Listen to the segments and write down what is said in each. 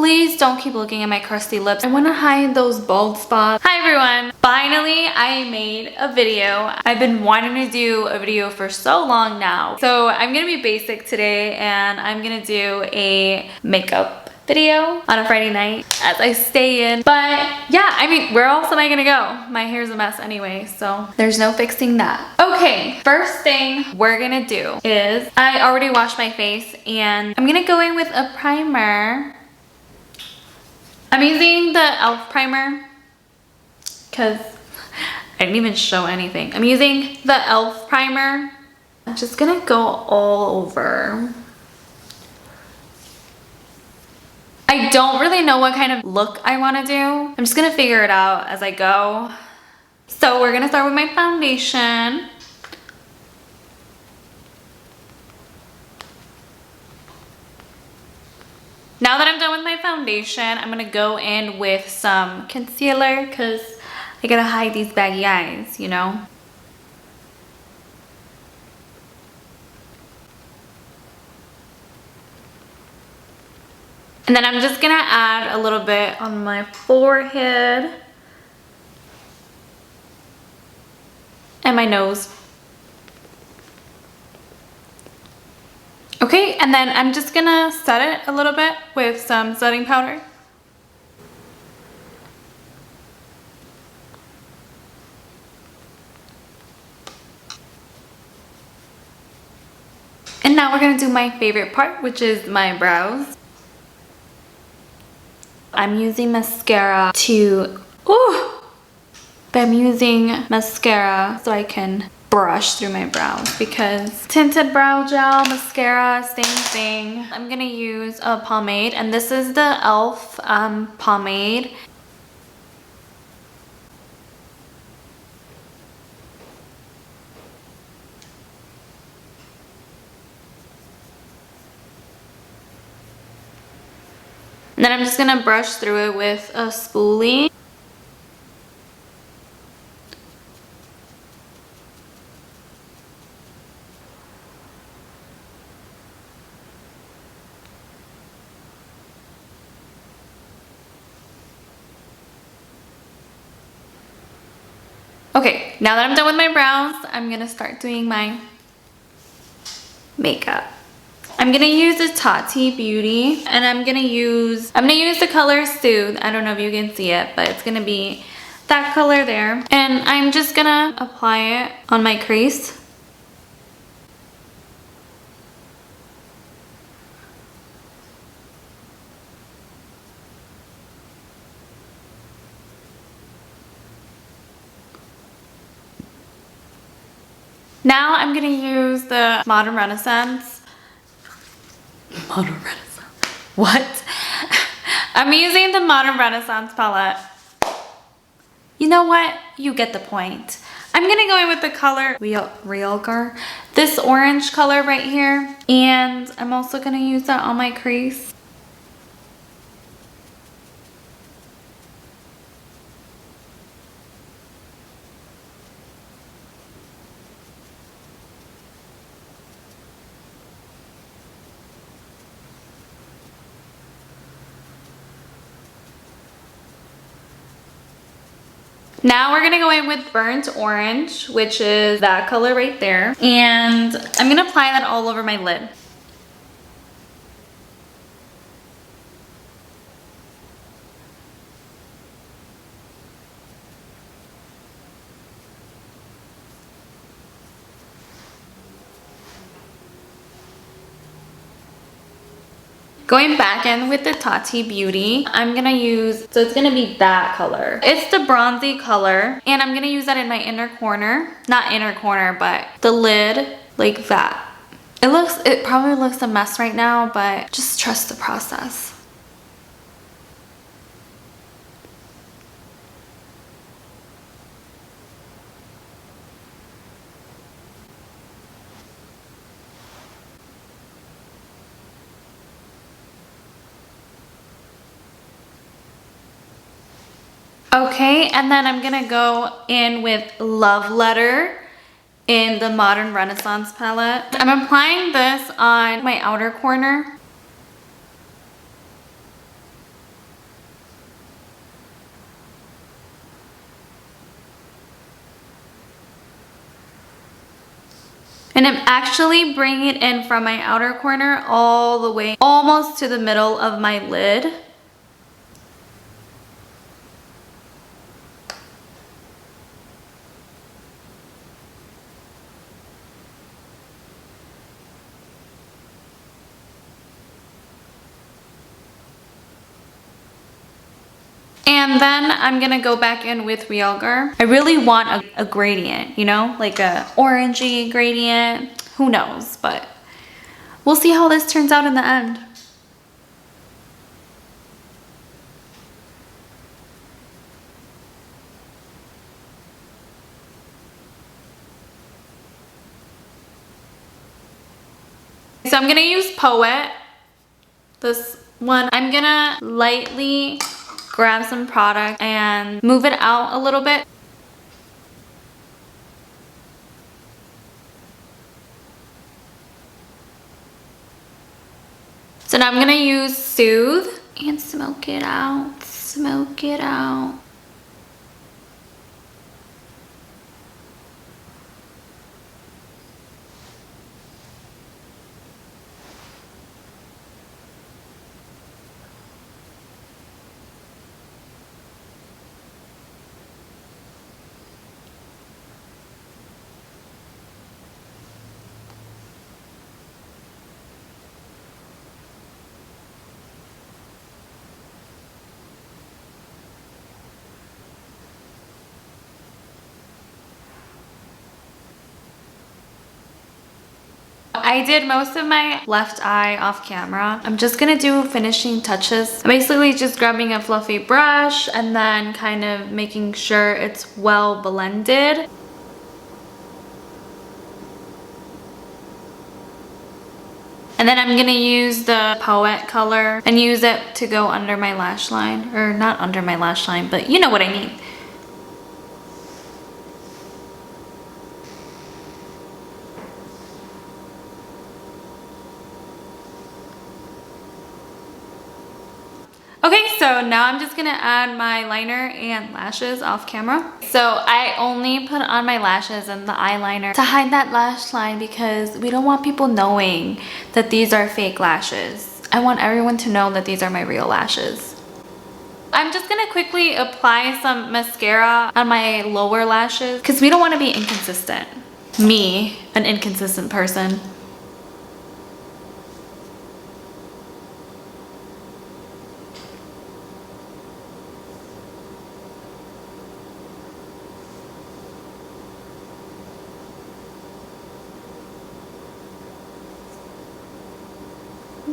Please don't keep looking at my crusty lips. I want to hide those bald spots. Hi everyone. Finally, I made a video. I've been wanting to do a video for so long now. So I'm gonna be basic today and I'm gonna do a makeup video on a Friday night as I stay in. But yeah, I mean, where else am I gonna go? My hair's a mess anyway, so there's no fixing that. Okay, first thing we're gonna do is I already washed my face and I'm gonna go in with a primer. I'm using the e.l.f. primer because I didn't even show anything. I'm using the e.l.f. primer. I'm just gonna go all over. I don't really know what kind of look I want to do. I'm just gonna figure it out as I go. So we're gonna start with my foundation. Now that I'm done with my foundation, I'm gonna go in with some concealer because I gotta hide these baggy eyes, you know? And then I'm just gonna add a little bit on my forehead and my nose. Okay, and then I'm just gonna set it a little bit with some setting powder. And now we're gonna do my favorite part, which is my brows. I'm using mascara I'm using mascara so I can brush through my brows because tinted brow gel, mascara, same thing. I'm gonna use a pomade and this is the e.l.f. Pomade. And then I'm just gonna brush through it with a spoolie. Okay, now that I'm done with my brows, I'm gonna start doing my makeup. I'm gonna use the Tati Beauty and I'm gonna use the color Soothe. I don't know if you can see it, but it's gonna be that color there. And I'm just gonna apply it on my crease. Now I'm gonna use the Modern Renaissance. What? I'm using the Modern Renaissance palette. You know what? You get the point. I'm gonna go in with the color Realgar. This orange color right here. And I'm also gonna use that on my crease. Now we're gonna go in with Burnt Orange, which is that color right there. And I'm gonna apply that all over my lid. Going back in with the Tati Beauty, I'm gonna use, so it's gonna be that color. It's the bronzy color, and I'm gonna use that in my inner corner. Not inner corner, but the lid, like that. It probably looks a mess right now, but just trust the process. Okay, and then I'm gonna go in with Love Letter in the Modern Renaissance palette. I'm applying this on my outer corner. And I'm actually bringing it in from my outer corner all the way almost to the middle of my lid. And then I'm gonna go back in with Realgar. I really want a gradient, you know, like a orangey gradient. Who knows, but we'll see how this turns out in the end. So I'm gonna use Poet, this one. I'm gonna lightly grab some product and move it out a little bit. So now I'm gonna use Soothe and smoke it out, smoke it out. I did most of my left eye off camera. I'm just gonna do finishing touches. I'm basically just grabbing a fluffy brush and then kind of making sure it's well blended. And then I'm gonna use the Poet color and use it to go under my lash line. Or not under my lash line, but you know what I mean. Okay, so now I'm just gonna add my liner and lashes off camera. So I only put on my lashes and the eyeliner to hide that lash line because we don't want people knowing that these are fake lashes. I want everyone to know that these are my real lashes. I'm just gonna quickly apply some mascara on my lower lashes because we don't want to be inconsistent. Me, an inconsistent person.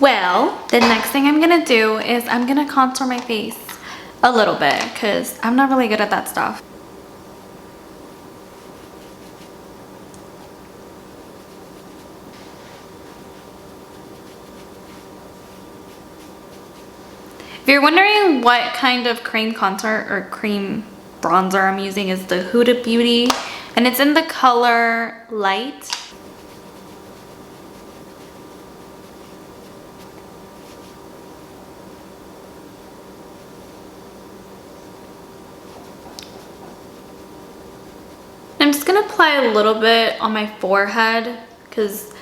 Well, the next thing I'm gonna do is I'm gonna contour my face a little bit because I'm not really good at that stuff. If you're wondering what kind of cream contour or cream bronzer I'm using, is the Huda Beauty, and it's in the color Light. I'm just gonna apply a little bit on my forehead because,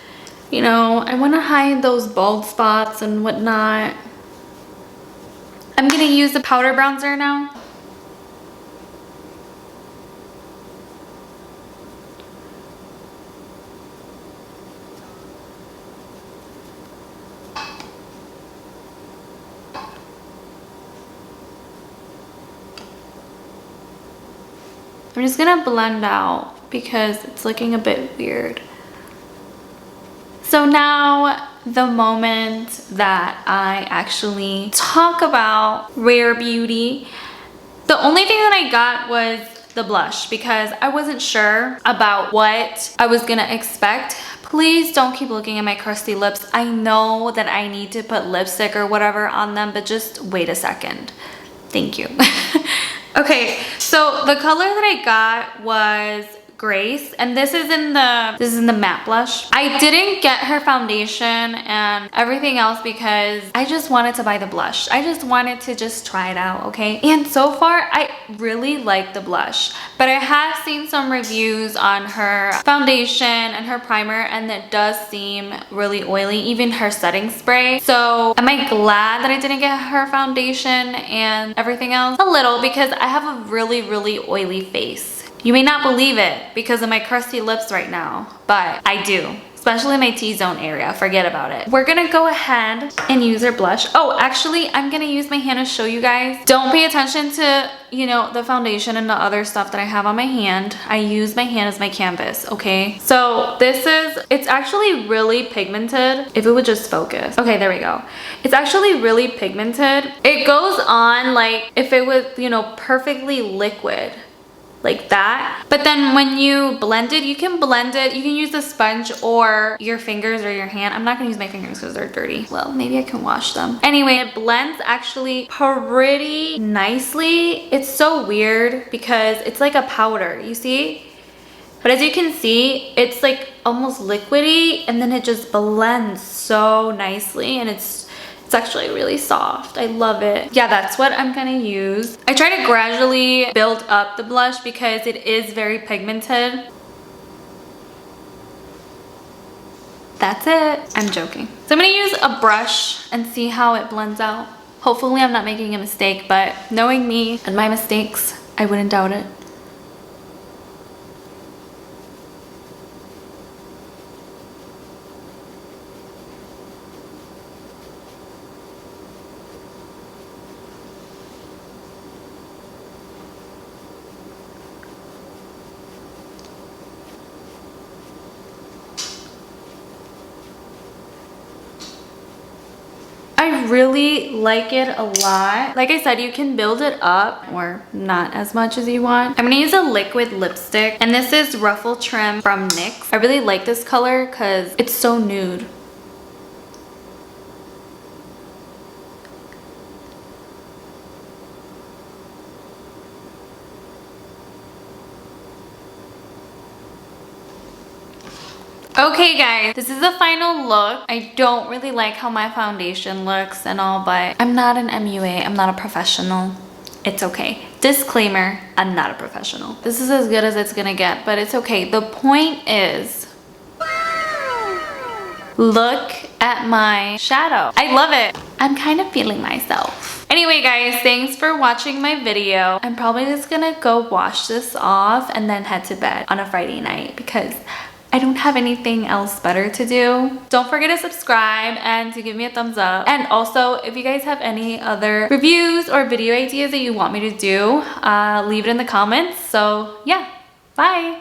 you know, I want to hide those bald spots and whatnot. I'm gonna use the powder bronzer now. I'm just gonna blend out because it's looking a bit weird. So now the moment that I actually talk about Rare Beauty. The only thing that I got was the blush because I wasn't sure about what I was gonna expect. Please don't keep looking at my crusty lips. I know that I need to put lipstick or whatever on them, but just wait a second. Thank you. Okay, so the color that I got was Grace, and this is in the matte blush. I didn't get her foundation and everything else because I just wanted to buy the blush. I just wanted to just try it out, okay? And so far, I really like the blush, but I have seen some reviews on her foundation and her primer, and it does seem really oily, even her setting spray. So am I glad that I didn't get her foundation and everything else? A little, because I have a really, really oily face. You may not believe it because of my crusty lips right now, but I do. Especially my T-zone area, forget about it. We're gonna go ahead and use our blush. Oh, actually, I'm gonna use my hand to show you guys. Don't pay attention to, you know, the foundation and the other stuff that I have on my hand. I use my hand as my canvas, okay? So it's actually really pigmented. If it would just focus. Okay, there we go. It's actually really pigmented. It goes on like if it was, you know, perfectly liquid. Like that. But then when you blend it, you can use the sponge or your fingers or your hand. I'm not gonna use my fingers because they're dirty. Well, maybe I can wash them. Anyway, it blends actually pretty nicely. It's so weird because it's like a powder, you see? But as you can see, it's like almost liquidy, and then it just blends so nicely, and it's actually really soft. I love it. Yeah, that's what I'm gonna use. I try to gradually build up the blush because it is very pigmented. That's it. I'm joking. So I'm gonna use a brush and see how it blends out. Hopefully I'm not making a mistake, but knowing me and my mistakes, I wouldn't doubt it. I really like it a lot. Like I said, you can build it up or not as much as you want. I'm gonna use a liquid lipstick, and this is Ruffle Trim from NYX. I really like this color because it's so nude. Okay guys, this is the final look. I don't really like how my foundation looks and all, but I'm not an MUA. I'm not a professional. It's okay. Disclaimer, I'm not a professional. This is as good as it's gonna get, but it's okay. The point is, look at my shadow. I love it. I'm kind of feeling myself. Anyway guys, thanks for watching my video. I'm probably just gonna go wash this off and then head to bed on a Friday night because I don't have anything else better to do. Don't forget to subscribe and to give me a thumbs up. And also, if you guys have any other reviews or video ideas that you want me to do, leave it in the comments. So yeah, bye.